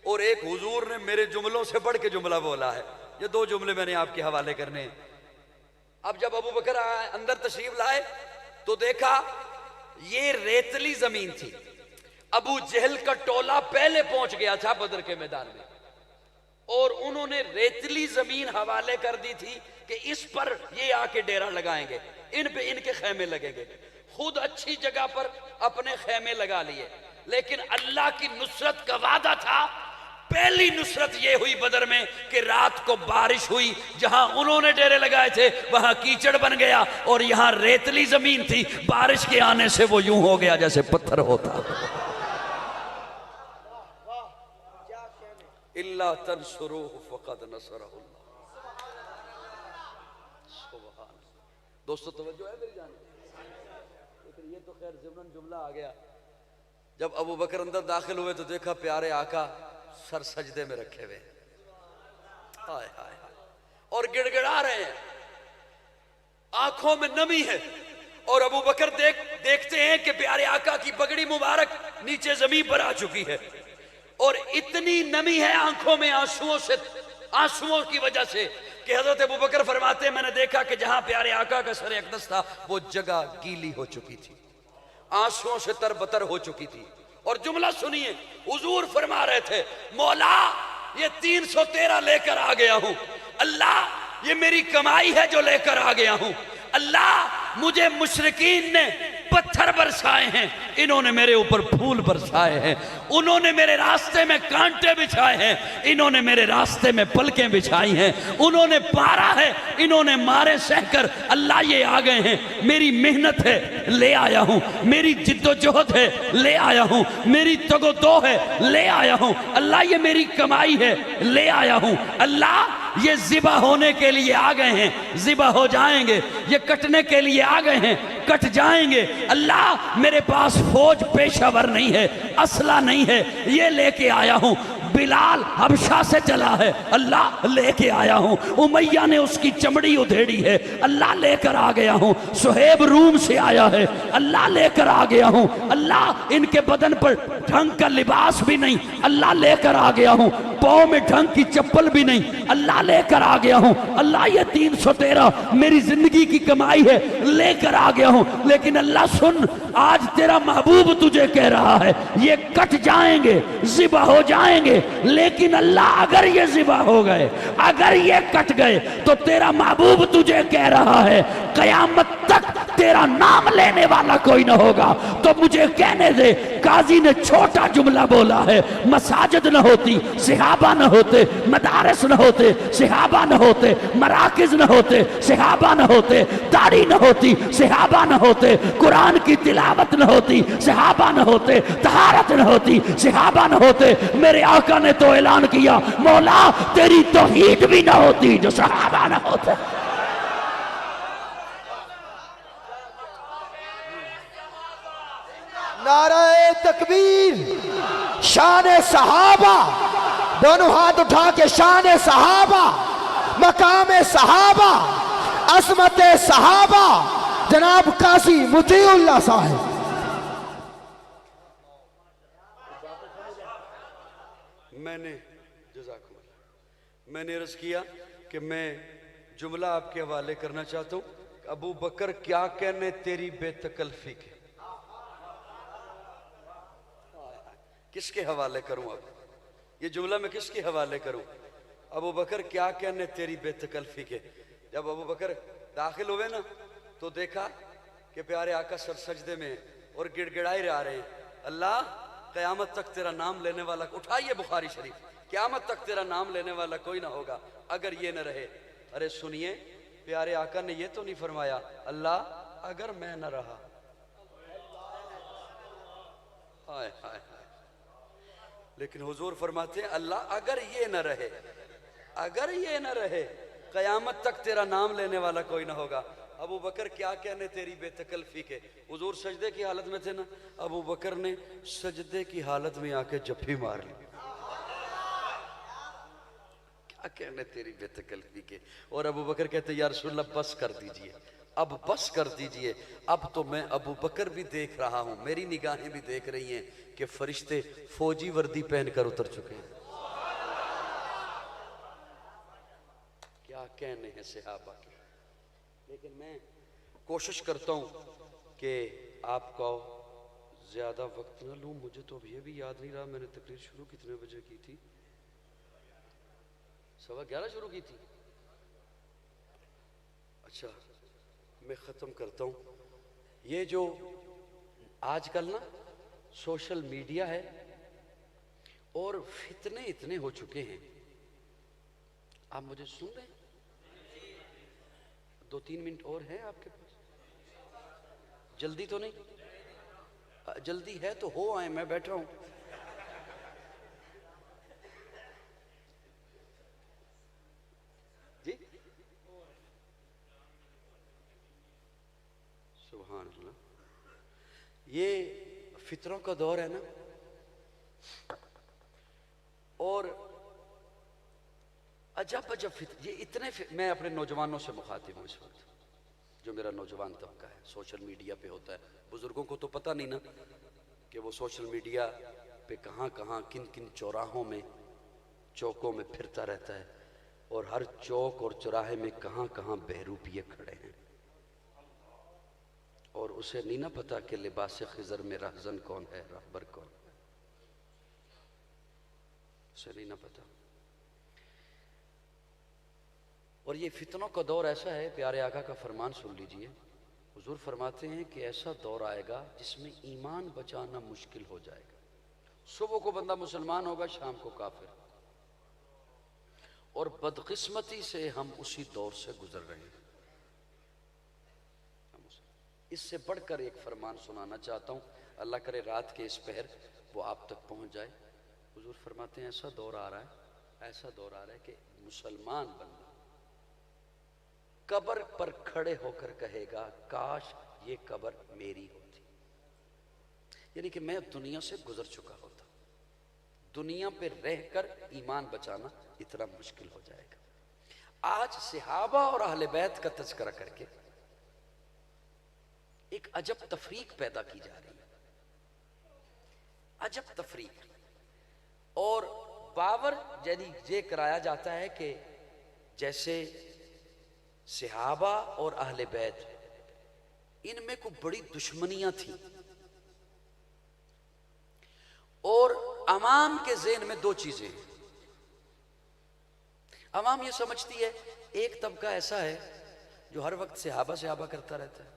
और एक हुजूर ने मेरे जुमलों से बढ़ के जुमला बोला है। ये दो जुमले मैंने आपके हवाले करने हैं। अब जब अबू बकर अंदर तशरीफ लाए तो देखा ये रेतली जमीन थी। अबू जहल का टोला पहले पहुंच गया था बदर के मैदान में, और उन्होंने रेतली जमीन हवाले कर दी थी कि इस पर ये आके डेरा लगाएंगे, इन पे इनके खैमे लगेंगे। खुद अच्छी जगह पर अपने खेमे लगा लिए, लेकिन अल्लाह की नुसरत का वादा था। पहली नुसरत ये हुई बदर में कि रात को बारिश हुई, जहां उन्होंने डेरे लगाए थे वहां कीचड़ बन गया, और यहां रेतली जमीन थी, बारिश के आने से वो यूं हो गया जैसे पत्थर होता। इल्ला तंसुरूहु फक़द नसरहुल्लाह। सुभान। दोस्तों तवज्जो है मेरी जान? लेकिन ये तो खैर ज़िमरन जुमला आ गया। जब अबू बकर अंदर दाखिल हुए तो देखा प्यारे आका सर सजदे में रखे हुए, हाय हाय, और गिड़गिड़ा रहे हैं, आंखों में नमी है। और अबू बकर देखते हैं कि प्यारे आका की पगड़ी मुबारक नीचे जमीन पर आ चुकी है, और इतनी नमी है आंखों में आंसुओं की वजह से कि हजरत अबू बकर फरमाते हैं मैंने देखा कि जहां प्यारे आका का सर अक़दस था वो जगह गीली हो चुकी थी, आंसुओं से तरबतर हो चुकी थी। और जुमला सुनिए, हुजूर फरमा रहे थे मौला ये 313 लेकर आ गया हूं, अल्लाह ये मेरी कमाई है जो लेकर आ गया हूं, अल्लाह मुझे मुशरिकीन ने पत्थर बरसाए हैं, इन्होंने मेरे ऊपर फूल बरसाए हैं, उन्होंने मेरे रास्ते में कांटे बिछाए हैं, इन्होंने मेरे रास्ते में पलकें बिछाई हैं, उन्होंने पारा है, इन्होंने मारे सहकर, अल्लाह ये आ गए हैं, मेरी मेहनत है ले आया हूं, मेरी जिद्दोजहद है ले आया हूं, मेरी तगोदो है ले आया हूं, अल्लाह ये मेरी कमाई है ले आया हूं, अल्लाह ये ज़िबा होने के लिए आ गए हैं, ज़िबा हो जाएंगे, ये कटने के लिए आ गए हैं, कट जाएंगे, अल्लाह मेरे पास फौज पेशावर नहीं है, असला नहीं है, ये लेके आया हूं, बिलाल हबशा से चला है, अल्लाह लेके आया हूं, उमैया ने उसकी चमड़ी उधेड़ी है, अल्लाह लेकर आ गया हूं, सुहेब रूम से आया है, अल्लाह लेकर आ गया हूं, अल्लाह इनके बदन पर ढंग का लिबास भी नहीं, अल्लाह लेकर आ गया हूं, पाँव में ढंग की चप्पल भी नहीं, अल्लाह लेकर आ गया हूं, अल्लाह ये 313 मेरी जिंदगी की कमाई है लेकर आ गया हूं, लेकिन अल्लाह सुन, आज तेरा महबूब तुझे कह रहा है ये कट जाएंगे, ज़िबा हो जाएंगे, लेकिन अल्लाह अगर ये ज़िबा हो गए, अगर ये कट गए, तो तेरा महबूब तुझे कह रहा है कयामत तक तेरा नाम लेने वाला कोई ना होगा। तो मुझे कहने दे, काजी ने छोटा जुमला बोला है, मसाजिद न होती सिहाबा न होते, मदारस न होते सिहाबा न होते, मराकिज न होते सिहाबा न होते, दाढ़ी न होती सिहाबा न होते, कुरान की तिलावत न होती सिहाबा न होते, तहारत न होती सिहाबा न होते, मेरे आका ने तो ऐलान किया मौला तेरी तौहीद भी न होती जो सहाबा न होते। नारे तकबीर, शान सहाबा, दोनों हाथ उठा के शान सहाबा, मकाम सहाबा, असमत सहाबा, जनाब काजी मुतीउल्लाह साहब। मैंने अर्ज किया कि मैं जुमला आपके हवाले करना चाहता हूं, अबू बकर क्या कहने तेरी बेतकल्फी के, किसके हवाले करूं? अब ये जुमला मैं किसके हवाले करूं? अबू बकर क्या कहने तेरी बेतकल्फी के। जब अबू बकर दाखिल हुए ना तो देखा कि प्यारे आका सर सजदे में और गिड़गिड़ाए आ रहे हैं, अल्लाह क़यामत तक तेरा नाम लेने वाला, उठाइए बुखारी शरीफ, क़यामत तक तेरा नाम लेने वाला कोई ना होगा अगर ये न रहे। अरे सुनिए, प्यारे आका ने ये तो नहीं फरमाया अल्लाह अगर मैं न रहा, हाय हाय, लेकिन हुजूर फरमाते हैं अल्लाह अगर ये न रहे, अगर ये न रहे क़यामत तक तेरा नाम लेने वाला कोई ना होगा। अबू बकर क्या कहने तेरी बेतकल्फी के। हुजूर सजदे की हालत में थे ना, अबू बकर ने सजदे की हालत में आके जफ्फी मार ली, क्या कहने तेरी बेतकल्फी के। और अबू बकर कहते या रसूलल्लाह बस कर दीजिए, अब बस कर दीजिए, अब तो मैं अबू बकर भी देख रहा हूं, मेरी निगाहें भी देख रही हैं कि फरिश्ते फौजी वर्दी पहनकर उतर चुके हैं। क्या कहने हैं सहाबा के। लेकिन मैं कोशिश करता हूं कि आपका ज्यादा वक्त ना लूं। मुझे तो अब ये भी याद नहीं रहा मैंने तकरीर शुरू कितने बजे की थी, 11:15 शुरू की थी। अच्छा मैं ख़त्म करता हूँ, ये जो आजकल ना सोशल मीडिया है और फितने इतने हो चुके हैं, आप मुझे सुन रहे हैं? 2-3 मिनट और है आपके पास? जल्दी तो नहीं? जल्दी है तो हो आए, मैं बैठा हूं। जी सुभान अल्लाह। ये फितरों का दौर है ना, और अजब अजब ये इतने मैं अपने नौजवानों से मुखातिब हूँ इस वक्त, जो मेरा नौजवान तबका है, सोशल मीडिया पे होता है। बुजुर्गों को तो पता नहीं ना कि वो सोशल मीडिया पे कहाँ कहाँ किन किन चौराहों में, चौकों में फिरता रहता है, और हर चौक और चौराहे में कहाँ कहाँ बहरूपिये खड़े हैं, और उसे नहीं ना पता कि लिबास खिजर में रहजन कौन है, रहबर कौन है, उसे नहीं ना पता। और ये फितनों का दौर ऐसा है, प्यारे आका का फरमान सुन लीजिए। हुजूर फरमाते हैं कि ऐसा दौर आएगा जिसमें ईमान बचाना मुश्किल हो जाएगा। सुबह को बंदा मुसलमान होगा, शाम को काफिर, और बदकिस्मती से हम उसी दौर से गुजर रहे हैं। इससे बढ़कर एक फरमान सुनाना चाहता हूँ, अल्लाह करे रात के इस पहर वो आप तक पहुँच जाए। हुजूर फरमाते हैं ऐसा दौर आ रहा है, ऐसा दौर आ रहा है कि मुसलमान बंदा कब्र पर खड़े होकर कहेगा काश ये कब्र मेरी होती, यानी कि मैं दुनिया से गुजर चुका होता। दुनिया पे रहकर ईमान बचाना इतना मुश्किल हो जाएगा। आज सहाबा और अहले बैत का तज़किरा करके एक अजब तफरीक पैदा की जा रही है, अजब तफरीक। और बावर यानी ये कराया जाता है कि जैसे सहाबा और अहले बैत इनमें कोई बड़ी दुश्मनियां थी, और अवाम के ज़हन में दो चीजें हैं। अवाम ये समझती है एक तबका ऐसा है जो हर वक्त सहाबा सहाबा करता रहता है,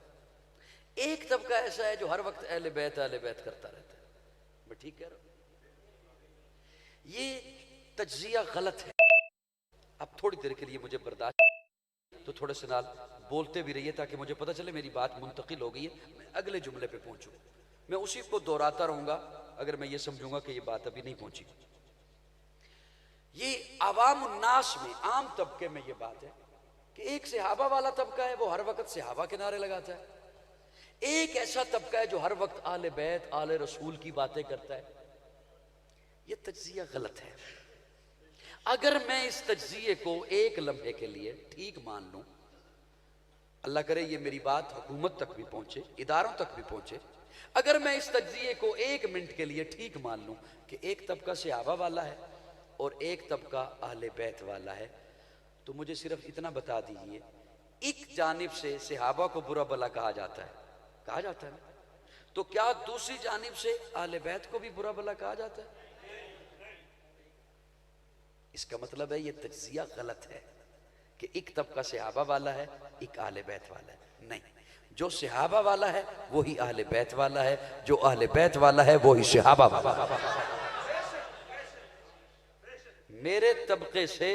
एक तबका ऐसा है जो हर वक्त अहले बैत करता रहता है। मैं ठीक कह रहा हूं? ये तज्जिया गलत है। अब थोड़ी देर के लिए मुझे बर्दाश्त, तो थोड़े से नाल बोलते भी रहिए ताकि मुझे पता चले मेरी बात मुंतकिल हो गई है, मैं अगले जुमले पे पहुंचूं। मैं उसी को दोहराता रहूंगा अगर मैं ये समझूंगा कि ये बात अभी नहीं पहुंची। ये अवाम उन्नास में, आम तबके में ये बात है कि एक सहाबा वाला तबका है, वो हर वक्त सहाबा के नारे लगाता है। एक ऐसा तबका है जो हर वक्त आले बैत आले रसूल की बातें करता है। ये तज्जिया गलत है। अगर मैं इस तज्जिए को एक लम्हे के लिए ठीक मान लूं, अल्लाह करे ये मेरी बात हुकूमत तक भी पहुंचे, इदारों तक भी पहुंचे, अगर मैं इस तज्जिए को 1 मिनट के लिए ठीक मान लूं कि एक तबका सहाबा वाला है और एक तबका अहले बैत वाला है, तो मुझे सिर्फ इतना बता दीजिए, एक जानिब से सहाबा को बुरा भला कहा जाता है, कहा जाता है ना, तो क्या दूसरी जानिब से अहले बैत को भी बुरा भला कहा जाता है? इसका मतलब है ये तज्जिया गलत है कि एक तबका सहाबा वाला है, एक अहले बैत वाला है। नहीं, जो सहाबा वाला है वो ही अहले बैत वाला है, जो अहले बैत वाला है वो ही सहाबा वाला है। मेरे तबके से,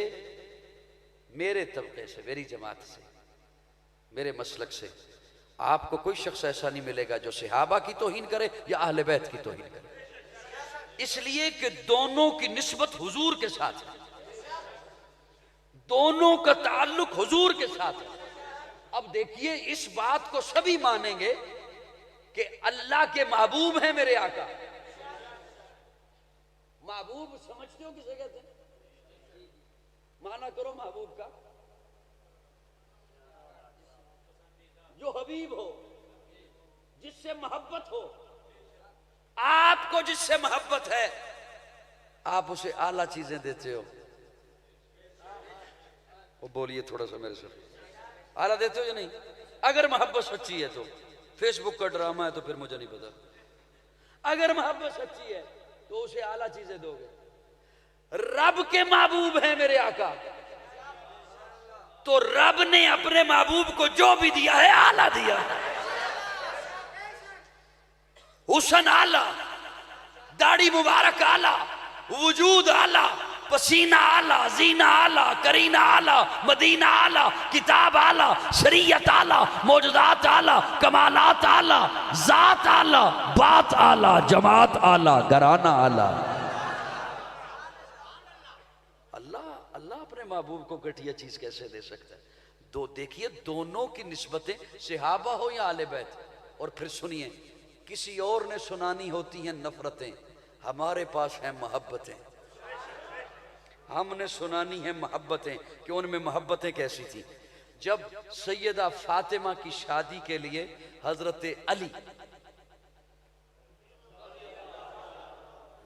मेरी जमात से, मेरे मसलक से आपको कोई शख्स ऐसा नहीं मिलेगा जो सहाबा की तौहीन करे या अहले बैत की तौहीन करे, इसलिए कि दोनों की निस्बत हुजूर के साथ है, दोनों का ताल्लुक हुजूर के साथ है। अब देखिए, इस बात को सभी मानेंगे कि अल्लाह के महबूब हैं मेरे आका। महबूब समझते हो किसे कहते हैं? माना करो महबूब का, जो हबीब हो, जिससे मोहब्बत हो। आपको जिससे मोहब्बत है आप उसे आला चीजें देते हो। वो बोलिए थोड़ा सा मेरे से, आला देते हो या नहीं? अगर मोहब्बत सच्ची है तो, फेसबुक का ड्रामा है तो फिर मुझे नहीं पता। अगर मोहब्बत सच्ची है तो उसे आला चीजें दोगे। रब के महबूब हैं मेरे आका, तो रब ने अपने महबूब को जो भी दिया है आला दिया है। हुसन आला, दाढ़ी मुबारक आला, वजूद आला, पसीना आला, जीना आला, करीना आला, मदीना आला, किताब आला, शरीयत आला, मौजूदात आला, कमालात आला, जात आला, बात आला, जमात आला, घराना आला। अल्लाह अल्लाह अपने महबूब को घटिया चीज कैसे दे सकता है? दो देखिए, दोनों की निस्बतें सहाबा हो या आले बैत। और फिर सुनिए, किसी और ने सुनानी होती हैं नफरतें, हमारे पास हैं मोहब्बतें। हमने सुनानी है मोहब्बतें कि उनमें मोहब्बतें कैसी थी। जब सैयदा फातिमा की शादी के लिए हजरत अली,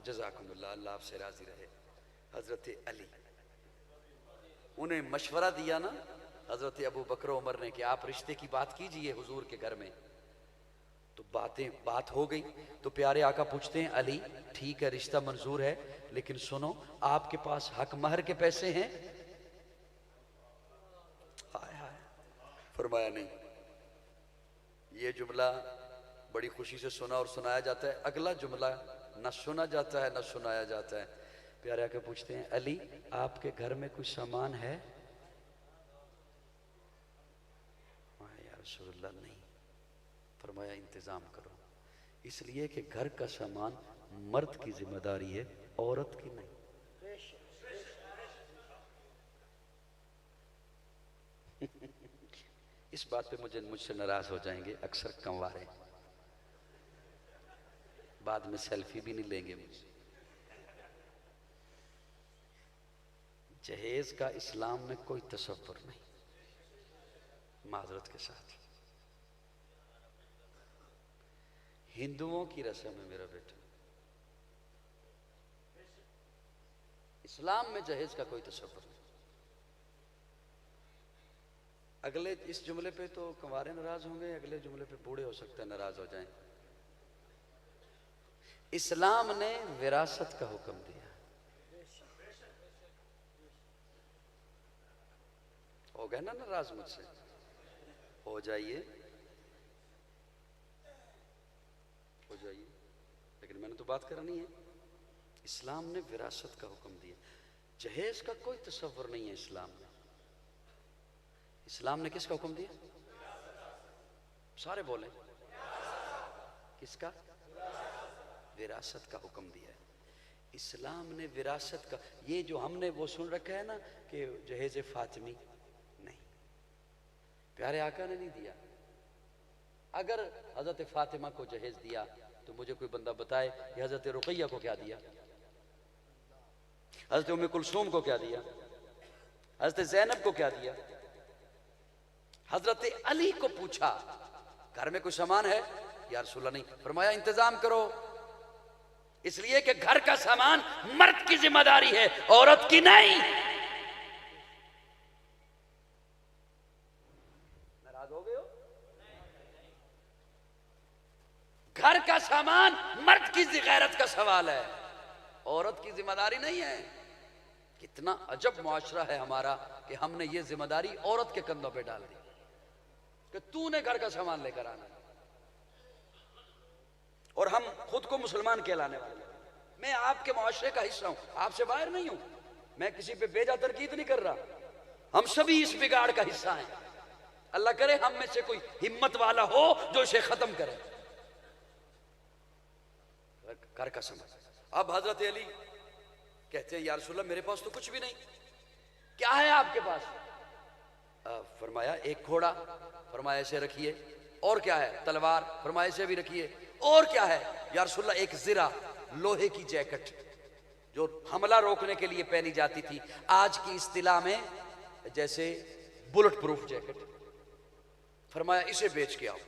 जज़ाकुमुल्लाह, अल्लाह आपसे राजी रहे, हजरत अली उन्हें मशवरा दिया ना हजरत अबू बकर उमर ने कि आप रिश्ते की बात कीजिए हुजूर के घर में। तो बात हो गई। तो प्यारे आका पूछते हैं, अली ठीक है रिश्ता मंजूर है, लेकिन सुनो आपके पास हक महर के पैसे हैं? हाय हाय, फरमाया नहीं। ये जुमला बड़ी खुशी से सुना और सुनाया जाता है, अगला जुमला न सुना जाता है न सुनाया जाता है। प्यारे आका पूछते हैं, अली आपके घर में कुछ सामान है? या रसूलल्लाह नहीं। फरमाया इंतजाम करो, इसलिए कि घर का सामान मर्द की जिम्मेदारी है, औरत की नहीं। इस बात पे मुझसे नाराज हो जाएंगे अक्सर कंवारे, बाद में सेल्फी भी नहीं लेंगे मुझसे। जहेज का इस्लाम में कोई तसव्वुर नहीं, माजरत के साथ। हिंदुओं की रस्म है मेरा बेटा, इस्लाम में जहेज का कोई तसव्वुर नहीं। अगले इस जुमले पे तो कंवारे नाराज होंगे, अगले जुमले पे बूढ़े हो सकते हैं नाराज हो जाएं। इस्लाम ने विरासत का हुक्म दिया। हो गए ना नाराज मुझसे? हो जाइए, हो जाइए, लेकिन मैंने तो बात करनी है। इस्लाम ने विरासत का हुक्म दिया, जहेज का कोई तसव्वुर नहीं है इस्लाम में। इस्लाम ने किसका हुक्म दिया? सारे बोले, किसका? विरासत का हुक्म दिया है इस्लाम ने। विरासत का, ये जो हमने वो सुन रखा है ना कि जहेज फातिमी, नहीं, प्यारे आका ने नहीं दिया। अगर हजरत फातिमा को जहेज दिया तो मुझे कोई बंदा बताए कि हजरत रुकैया को क्या दिया, हजरत उम्मे कुलसूम को क्या दिया, हजरत ज़ैनब को क्या दिया। हजरत अली को पूछा घर में कोई सामान है? या रसूलल्लाह नहीं। फरमाया इंतजाम करो, इसलिए कि घर का सामान मर्द की जिम्मेदारी है, औरत की नहीं। नाराज हो गए हो? घर का सामान मर्द की गैरत का सवाल है, औरत की जिम्मेदारी नहीं है। कितना अजब मुआशरा है हमारा कि हमने ये जिम्मेदारी औरत के कंधों पे डाल दी कि तूने घर का सामान लेकर आना, और हम खुद को मुसलमान कहलाने वाले। मैं आपके मुआशरे का हिस्सा हूं, आपसे बाहर नहीं हूं। मैं किसी पे बेजा तनकीद नहीं कर रहा, हम सभी इस बिगाड़ का हिस्सा हैं। अल्लाह करे हम में से कोई हिम्मत वाला हो जो इसे खत्म करे। घर का सामान। अब हजरत अली कहते हैं, या रसूलल्लाह मेरे पास तो कुछ भी नहीं। क्या है आपके पास? फरमाया एक घोड़ा। फरमाया इसे रखिए। और क्या है? तलवार। फरमाया इसे भी रखिए। और क्या है? या रसूलल्लाह एक ज़िरा, लोहे की जैकेट जो हमला रोकने के लिए पहनी जाती थी, आज की इस्तिलाह में जैसे बुलेट प्रूफ जैकेट। फरमाया इसे बेच के आओ।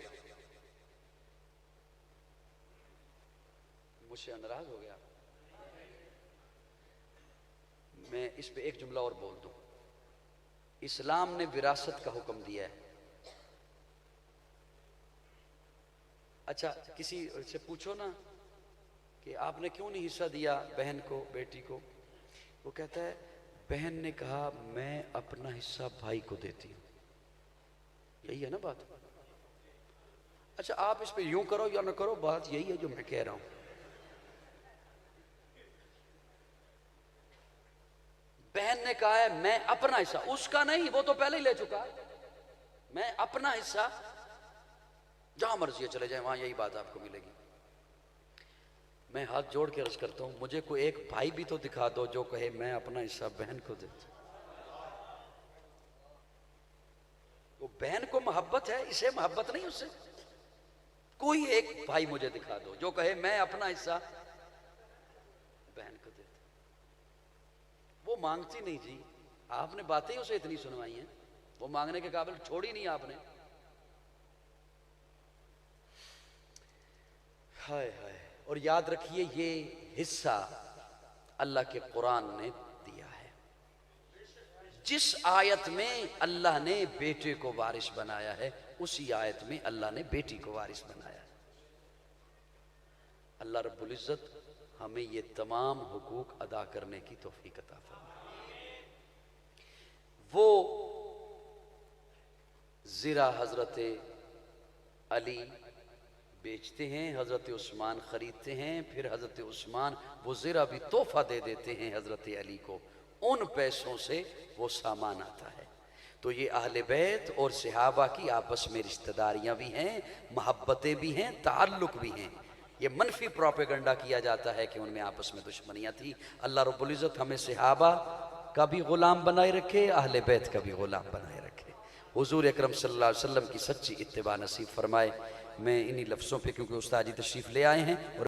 मुझसे नाराज हो गया। मैं इस पे एक जुमला और बोल दूं। इस्लाम ने विरासत का हुक्म दिया है। अच्छा, किसी से पूछो ना कि आपने क्यों नहीं हिस्सा दिया बहन को, बेटी को। वो कहता है बहन ने कहा मैं अपना हिस्सा भाई को देती हूं। यही है ना बात। अच्छा आप इस पे यूं करो या ना करो, बात यही है जो मैं कह रहा हूं। बहन ने कहा है मैं अपना हिस्सा, उसका नहीं, वो तो पहले ही ले चुका, मैं अपना हिस्सा जहां मर्जी चले जाए वहां यही बात आपको मिलेगी। मैं हाथ जोड़ के अर्ज करता हूं, मुझे कोई एक भाई भी तो दिखा दो जो कहे मैं अपना हिस्सा बहन को देता। वो बहन को मोहब्बत है, इसे मोहब्बत नहीं उससे। कोई एक भाई मुझे दिखा दो जो कहे मैं अपना हिस्सा बहन को देता। वो मांगती नहीं जी, आपने बातें ही उसे इतनी सुनवाई हैं, वो मांगने के काबिल छोड़ी नहीं आपने। हाय हाय। और याद रखिए ये हिस्सा अल्लाह के कुरान ने दिया है। जिस आयत में अल्लाह ने बेटे को वारिस बनाया है उसी आयत में अल्लाह ने बेटी को वारिस बनाया है। अल्लाह रब्बुल इज्जत हमें ये तमाम हुकूक अदा करने की तौफीक अता फरमाए। वो ज़िरा हजरत अली बेचते हैं, हजरत उस्मान खरीदते हैं, फिर हजरत उस्मान वो ज़िरा भी तोहफा दे देते हैं हजरत अली को, उन पैसों से वो सामान आता है। तो ये अहले बैत और सहाबा की आपस में रिश्तेदारियां भी हैं, मोहब्बतें भी हैं, ताल्लुक भी हैं। ये मनफी प्रोपेगंडा किया जाता है कि उनमें आपस में दुश्मनियां थी। अल्लाह रब्बुल इज़्ज़त हमें सहाबा का भी गुलाम बनाए रखे, अहले बैत का भी गुलाम बनाए रखे। हुजूर अकरम सल्लल्लाहु अलैहि वसल्लम की सच्ची इत्तिबा नसीब फरमाए। मैं इन्हीं लफ्ज़ों पे, क्योंकि उस्ताद जी तशरीफ़ ले आए हैं और